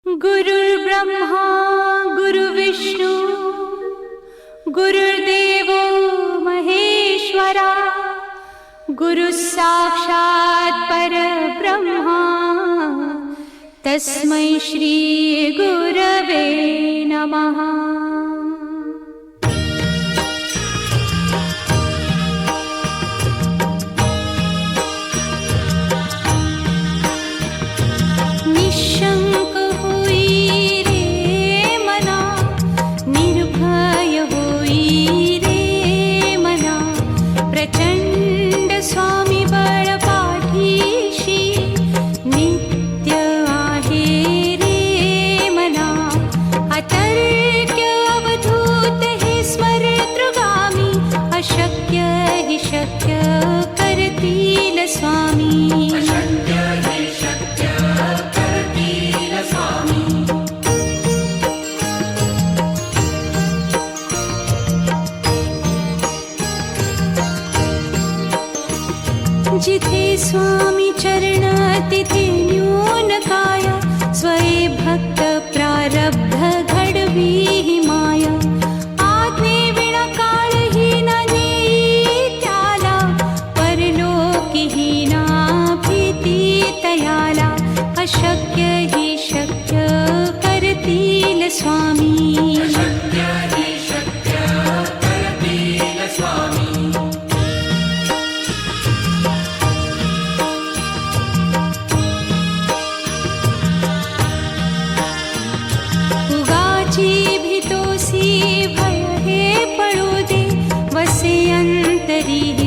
गुरुर्ब्रह्मा गुरुविष्णू गुरुर्देवो महेश्वरा गुरुः साक्षात् परब्रह्मा तस्मै श्री गुरवे नमः। निशंक होई रे मना, निर्भय होई रे मना, प्रचंड स्वामी बळ पाठीशी नित्य आहे रे मना। अतर्क्य अवधूत हे स्मरतृगामी, अशक्य हि शक्य करतील स्वामी। जिथे स्वामी चरण तिथे न्यून काय, स्वये भक्त प्रारब्ध घडवी ही माया। आज्ञे विना काळही न नेई त्याला, परलोकी ही ना भीती तयाला। अशक्य ही शक्य करतील स्वामी।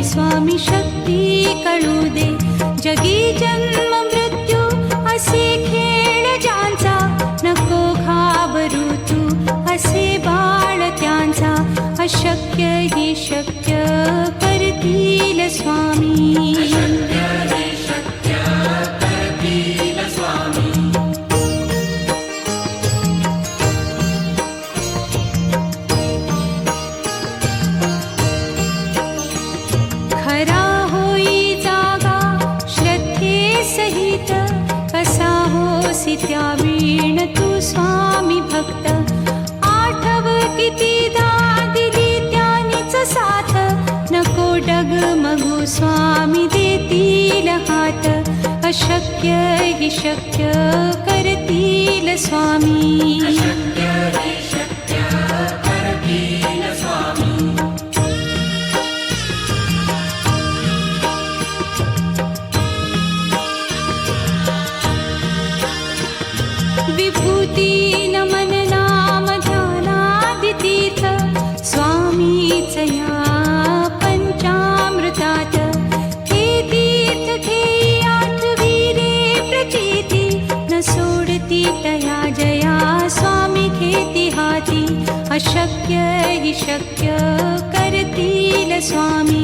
स्वामी शक्ती कळू दे, जगी जन्म मृत्यू असे खेळ ज्यांचा। नको घाबरू तू असे बाळ त्यांचा, अशक्य ही शक्य करतील स्वामी। त्यावीण तू स्वामी भक्त, आठव कितीदा दिली त्यानीच साथ। नको डगमगू स्वामी देतील हात, अशक्य हि शक्य करतील स्वामी। विभूती नमन नाम ध्यानादि तीर्थ, स्वामीच या पंचामृतात। हे तीर्थ घेई आठवी रे प्रचिती, न सोडती तया जया स्वामी घेती हाती। अशक्य हि शक्य करतील स्वामी।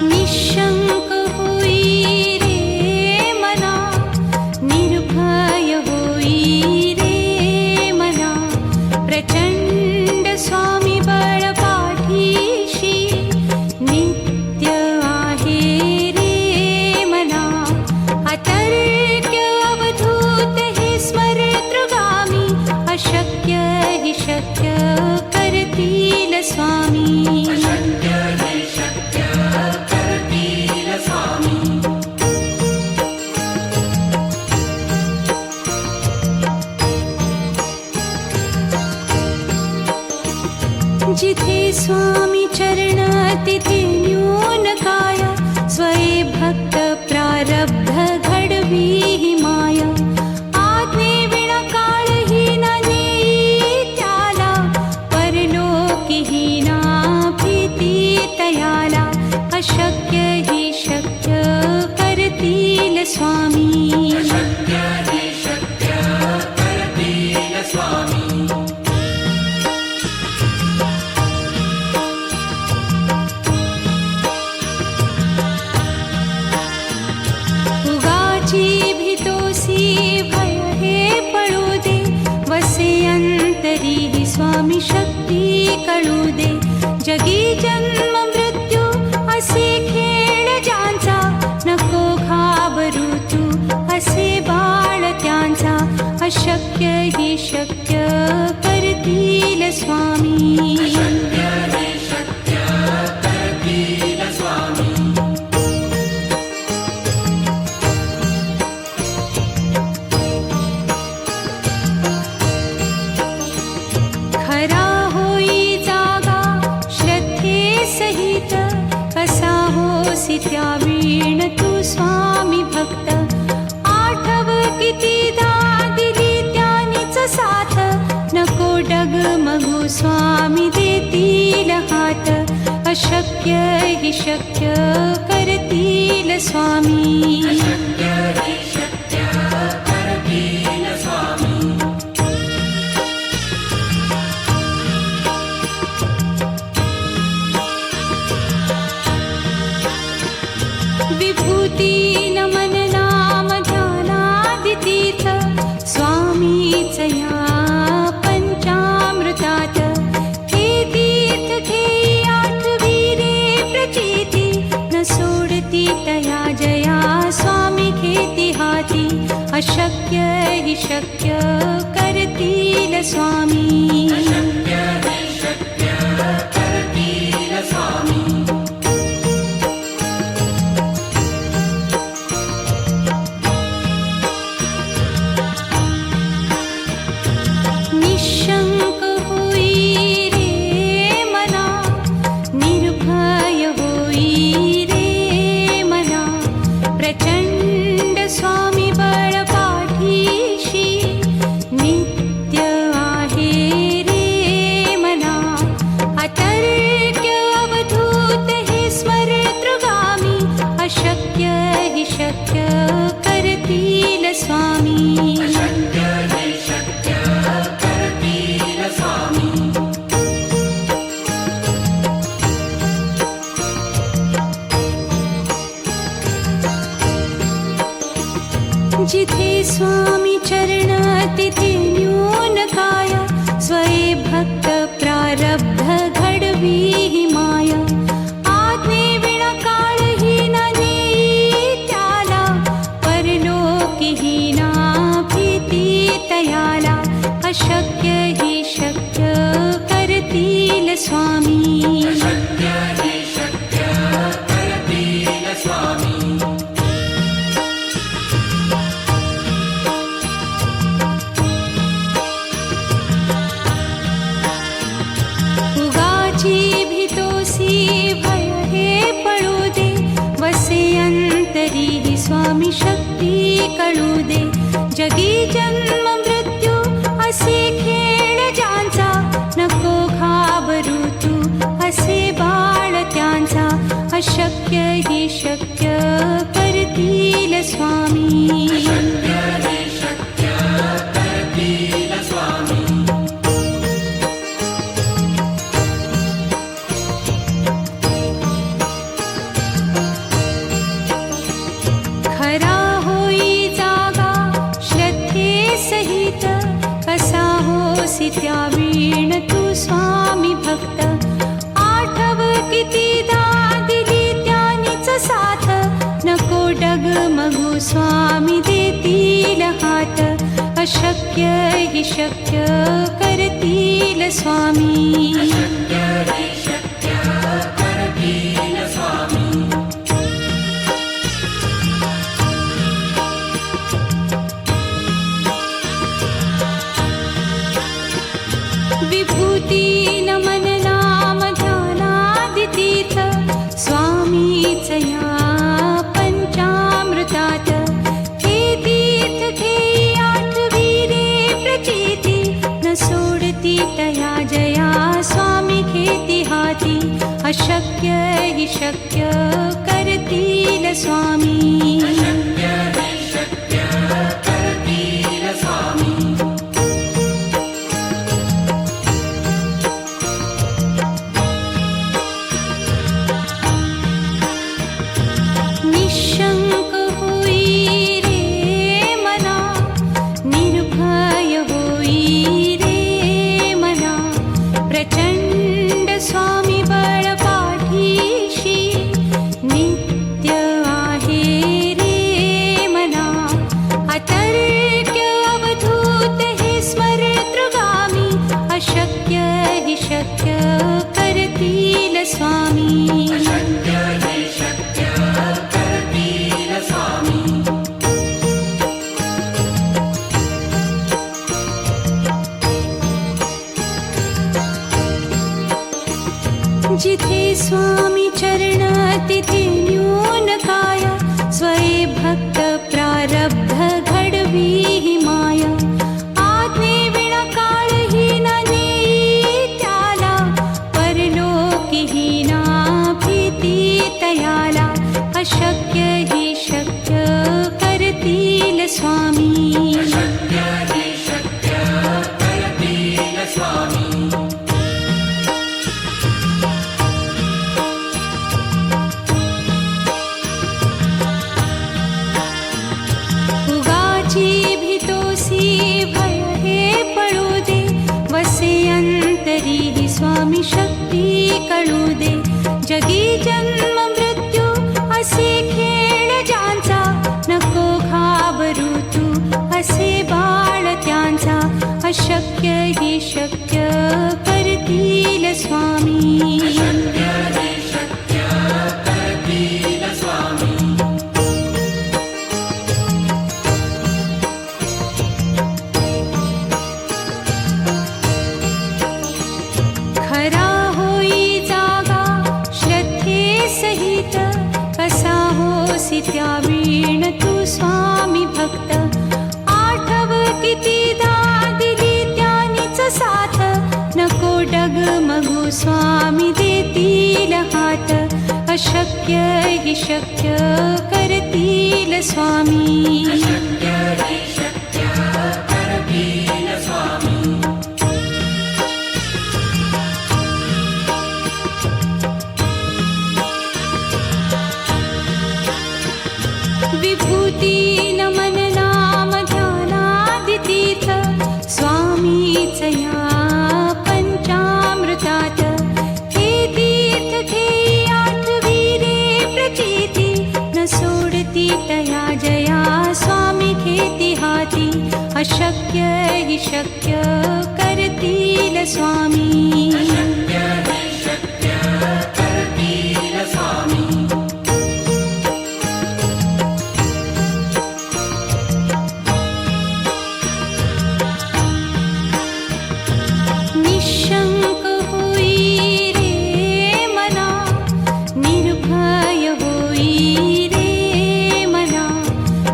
निशंक होई रे मना, निर्भय होई रे मना, प्रचंड स्वामी बळ पाठीशी नित्य आहे रे मना। अतर्क्य अवधूत हे स्मरतृगामी, अशक्य हि शक्य करतील स्वामी। जिथे स्वामी चरण तिथे न्यून काय, स्वये भक्त प्रारब्ध घडवी ही माया। आज्ञे विना काळही न नेई त्याला, परलोकी ही ना भीती तयाला। अशक्य ही शक्य करतील स्वामी। स्वामी शक्ती कळू दे. जगी जन्म मृत्यू असे खेळ ज्यांचा, नको घाबरू तू असे बाळ त्यांचा. अशक्य ही शक्य करतील स्वामी. खरा होई जागा श्रद्धे सहित, कसा होसी त्या वीण तू स्वामी भक्त. आठव कितीदा दिली त्यानीच साथ, नको डगमगू स्वामी देतील हात. अशक्य ही शक्य करतील स्वामी. विभूती नमन नाम ध्यानादितीर्थ, स्वामीच या पंचामृतात. हे तीर्थ घेई आठवी रे प्रचिती, न सोडती तया जया स्वामी घेती हाती. अशक्य ही शक्य करतील स्वामी. निशंक होई रे मना, निर्भय होई रे मना. प्रचंड स्वामी बळ पाठीशी, नित्य आहे रे मना. अतर्क्य अवधूत हे स्मरतृगामी, अशक्य ही शक्य करतील स्वामी. जिथे स्वामी चरण तिथे न्यून काया, स्वये भक्त प्रारब्ध घडवी ही माया. आज्ञे विना काळही न नेई त्याला, परलोकीही ना भीती तयाला. अशक्य ही शक्य करतील स्वामी. उगाची भीतोसी भय हे पळू दे, वसे अंतरी ही स्वामी शक्ती कळू दे. जगी जन्म मृत्यू असे खेळ ज्यांचा, नको घाबरू तू असे बाळ त्यांचा. अशक्य ही शक्य करतील स्वामी. खरा होई जागा श्रद्धे सहित, कसा होसी त्या वीण तू स्वामी भक्त. आठव कितीदा दिली त्यानीच साथ, नको डगमगू स्वामी देतील हात. अशक्य ही शक्य करतील स्वामी. विभूती नमन नाम ध्यानादितीर्थ, स्वामीच या पंचामृतात. हे तीर्थ घेई आठवी रे प्रचिती, न सोडती तया जया स्वामी घेती हाती. अशक्य ही शक्य करतील स्वामी. निशंक होई रे मना, निर्भय होई रे मना. स्वामी अशक्य हे शक्य करतील स्वामी जिथे स्वामी चरण तिथे न्यून काय स्वये भक्त प्रारब्ध घडवी ही माया आज्ञे विना काळहीन नेई त्याला परलोकीहीना भीती तयाला अशक्य ही शक्य करतील स्वामी अशक्य हे शक्य करतील स्वामी उगाची भीतोसी भय हे पळू दे वसे अंतरी ही स्वामी शक्ती कळू दे जगी जन्म मृत्यू असे खेळ ज्यांचा नको घाबरू तू असे बाळ त्यांचा अशक्य ही शक्य करतील स्वामी अशक्य हे शक्य करतील स्वामी खरा होई जागा श्रद्धे सहित कसा होसी त्या वीण तू स्वामी भक्त आठव कितीदा दिली त्यानीच साथ नको डगमगू स्वामी देतील हात अशक्य ही शक्य करतील स्वामी अशक्य हे शक्य करतील स्वामी विभूती नमन नाम ध्यानादितीर्थ स्वामीच या पंचामृतात हे तीर्थ घेई आठवी रे प्रचिती न सोडती तया जया स्वामी घेती हाती अशक्य ही शक्य करतील स्वामी अशक्य हे शक्य करतील स्वामी निशंक होई रे मना निर्भय होई रे मना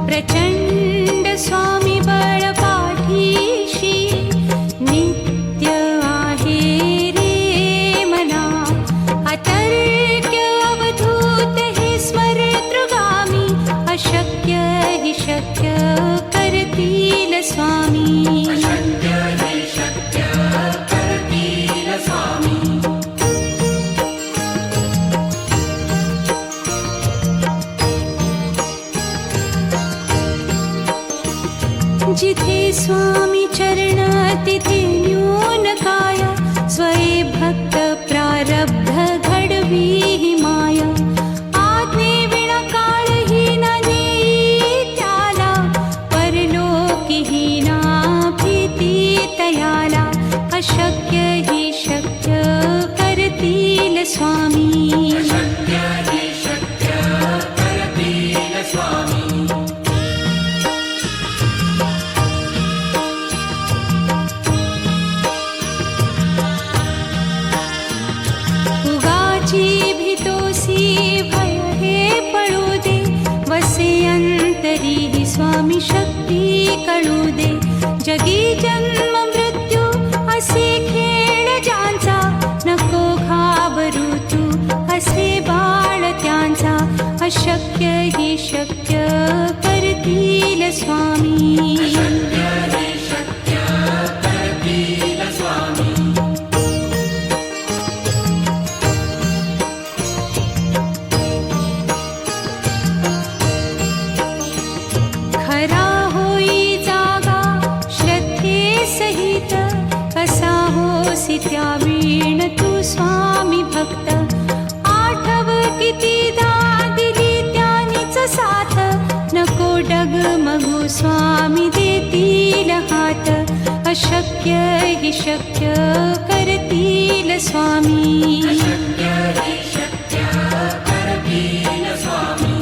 प्रचंड स्वामी बळ पाठीशी नित्य आहे रे मना अतर्क्य अवधूत हे स्मरतृगामी अशक्य ही शक्य करतील स्वामी अशक्य हे शक्य करतील स्वामी जिथे स्वामी चरण तिथे न्यून काय स्वये भक्त प्रारब्ध घडवी ही माया आज्ञे विना काळहीन नेई त्याला परलोकीहीना भीती तयाला अशक्य ही शक्य करतील स्वामी अशक्य हे शक्य करतील स्वामी उगाची भीतोसी भय हे पळू दे वसे अंतरी ही स्वामी शक्ती कळू दे जगी जन्म मृत्यू असे खेळ ज्यांचा नको घाबरू तू असे बाळ त्यांचा अशक्य ही शक्य करतील स्वामी अशक्य हे शक्य करतील स्वामी खरा होई जागा श्रद्धे सहित कसा होसी त्या वीण तू स्वामी भक्त आठव कितीदा दिली त्यानीच साथ नको डगमगू स्वामी देतील देतील हात अशक्य हि शक्य करतील स्वामी अशक्य हि शक्य करतील स्वामी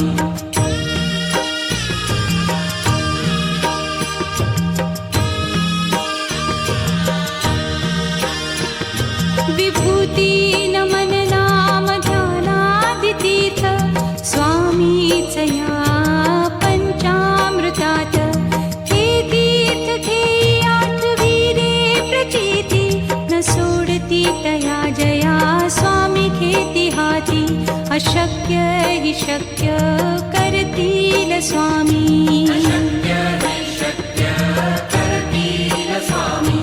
विभूती नमन नाम ध्यानादितीर्थ स्वामीच या पंचामृतात हे तीर्थ घे आठविरे प्रचिती न सोडती तया जया स्वामी घेती हाती अशक्य हि शक्य करतील स्वामी अशक्य हि शक्य करतील स्वामी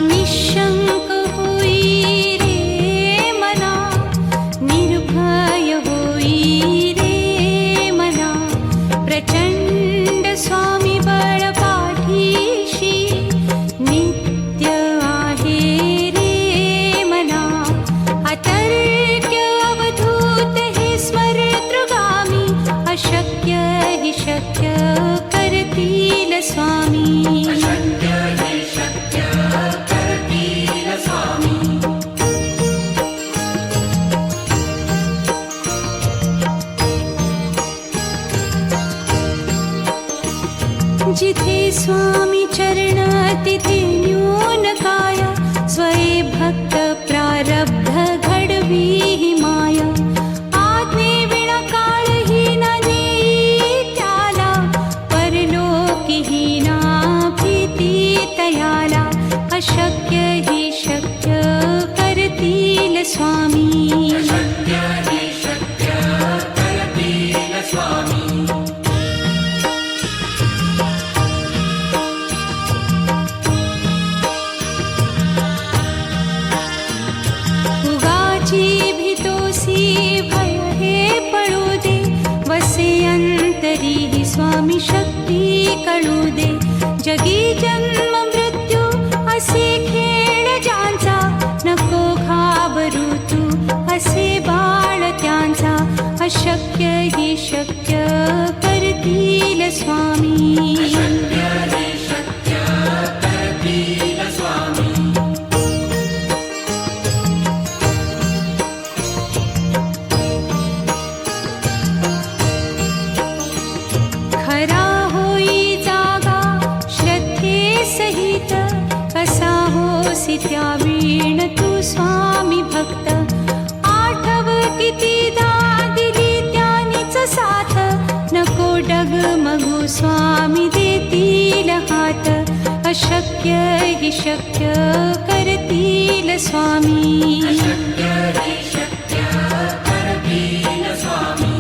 निशंक होई रे मना निर्भय होई रे मना प्रचंड स्वामी बळ पाठीशी नित्य आहे रे मना अतर्क्य अवधूत हे स्मरतृगामी अशक्य हि शक्य करतील स्वामी अशक्य हि शक्य करतील स्वामी जिथे स्वामी चरण तिथे न्यून काय स्वये भक्त प्रारब्ध घडवी हि माय आज्ञे विना काळही न नेई त्याला परलोकी हि ना भीती तयाला अशक्य हि शक्य करतील स्वामी अशक्य हि शक्य करतील स्वामी उगाची भीतोसी भय हे पळू दे वसे अंतरी हि स्वामी शक्ती कळू दे जगी जन्म मृत्यू असे खेळ ज्यांचा नको घाबरू तू असे बाळ त्यांचा अशक्य हि शक्य करतील स्वामी अशक्य हि शक्य करतील स्वामी खरा होई जागा श्रद्धे सहित कसा होसी त्या वीण तू स्वामी भक्त आठव कितीदा दिली त्यानीच साथ नको डगमगू स्वामी देतील हात अशक्य हि शक्य करतील स्वामी अशक्य हि शक्य करतील स्वामी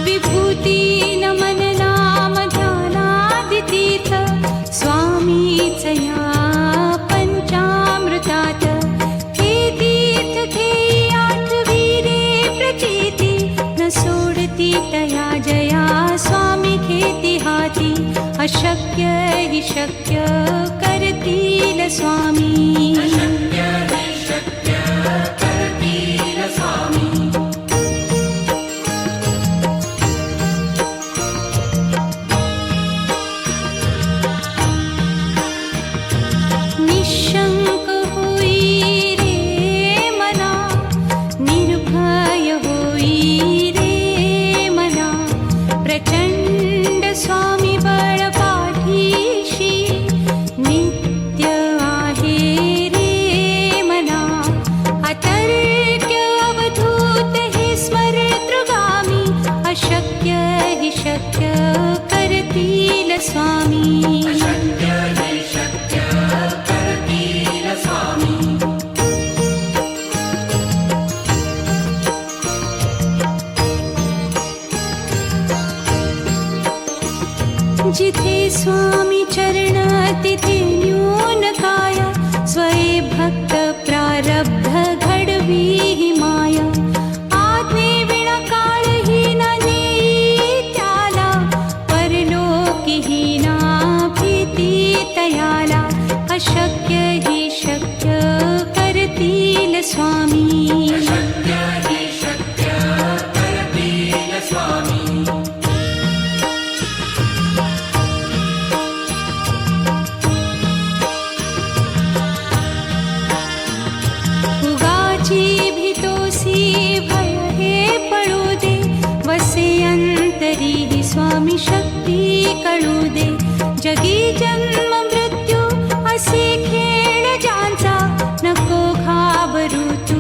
विभूती नमन नाम ध्यानादितीर्थ स्वामीच या पंचामृतात हे तीर्थ घे आठविरे प्रचिती न सोडती तया जया स्वामी घेती हाती अशक्य हि शक्य करतील स्वामी अशक्य हि शक्य करतील स्वामी निशंक होई रे मना निर्भय होई रे मना प्रचंड स्वामी बळ पाठीशी नित्य आहे रे अशक्य हि शक्य करतील स्वामी. अशक्य हि शक्य करतील स्वामी. उगाची भीतोसी भय हे पळू दे, वसे अंतरी ही स्वामी शक्ती कळू दे. जगी जन्म मृत्यू असे खेळ ज्यांचा, नको घाबरू तू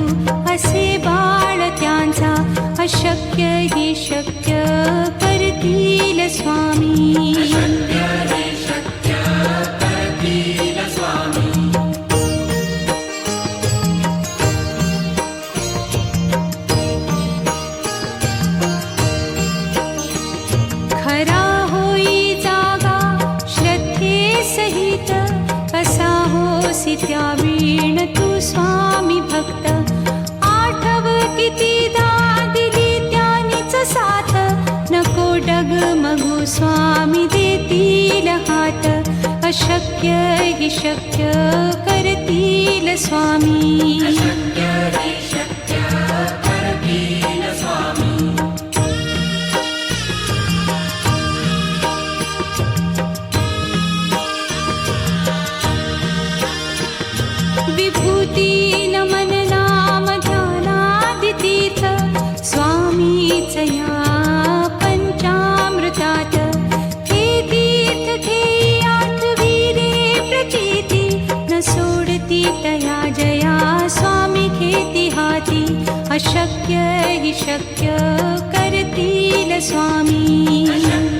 असे बाळ त्यांचा. अशक्य हि शक्य करतील स्वामी. अशक्य हि शक्य करतील स्वामी. खरा होई जागा श्रद्धे सहित, कसा होसी त्या वीण तू स्वामी भक्त. आठव कितीदा दिली त्यानीच साथ, नको डगमगू स्वामी देतील हात. अशक्य हि शक्य करतील स्वामी. अशक्य हि शक्य करतील स्वामी. विभूती नमन नाम ध्यानादितीर्थ, स्वामीच या पंचामृतात. हे तीर्थ घेई आठवी रे प्रचिती, न सोडती तया जया स्वामी घेती हाती. अशक्य हि शक्य करतील स्वामी. अशक्य